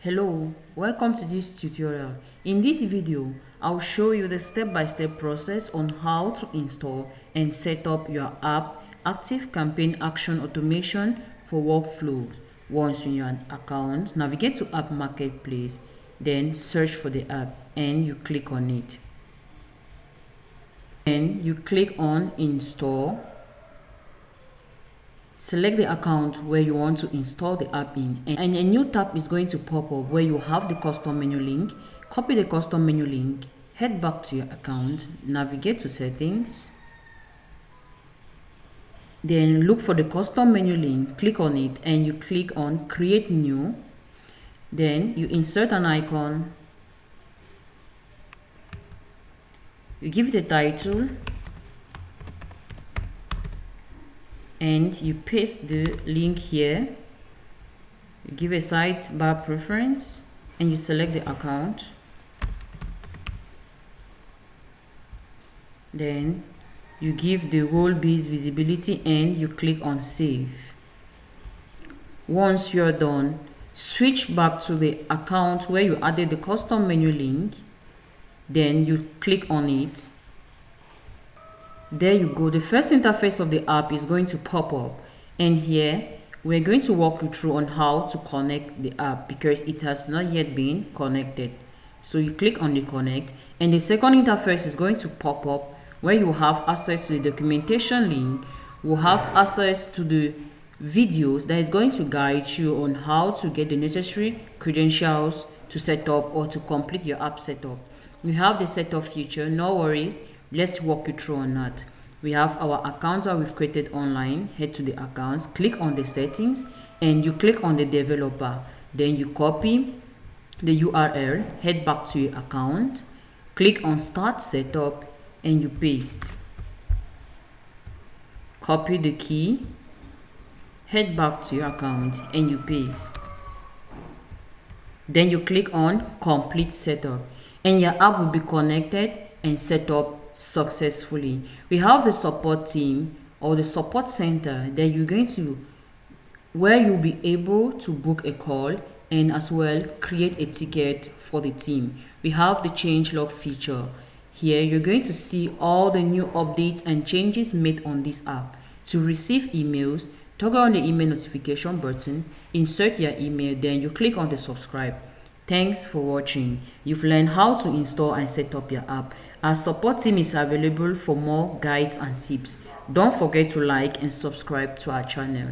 Hello, welcome to this tutorial. In this video, I'll show you the step-by-step process on how to install and set up your app ActiveCampaign Action Automation for workflows. Once in your account, navigate to App Marketplace, then search for the app and you click on it. Then you click on Install. Select the account where you want to install the app in, and a new tab is going to pop up where you have the custom menu link. Copy the custom menu link, head back to your account, navigate to settings, then look for the custom menu link, click on it and you click on create new. Then you insert an icon, you give it a title, and you paste the link here. You give a sidebar preference and you select the account. Then you give the role-based visibility and you click on save. Once you're done, switch back to the account where you added the custom menu link. Then you click on it. There you go. The first interface of the app is going to pop up, and here we're going to walk you through on how to connect the app because it has not yet been connected. So you click on the connect, and the second interface is going to pop up where you have access to the documentation link. We'll have access to the videos that is going to guide you on how to get the necessary credentials to set up or to complete your app setup. We have the setup feature, no worries. Let's walk you through on that. We have our accounts that we've created online. Head to the accounts, click on the settings, and you click on the developer. Then you copy the URL, head back to your account, click on start setup, and you paste. Copy the key, head back to your account, and you paste. Then you click on complete setup, and your app will be connected and set up successfully. We have the support team or the support center that you're going to, where you'll be able to book a call and as well create a ticket for the team. We have the change log feature. Here you're going to see all the new updates and changes made on this app. To receive emails, toggle on the email notification button, insert your email, then you click on the subscribe. Thanks for watching. You've learned how to install and set up your app. Our support team is available for more guides and tips. Don't forget to like and subscribe to our channel.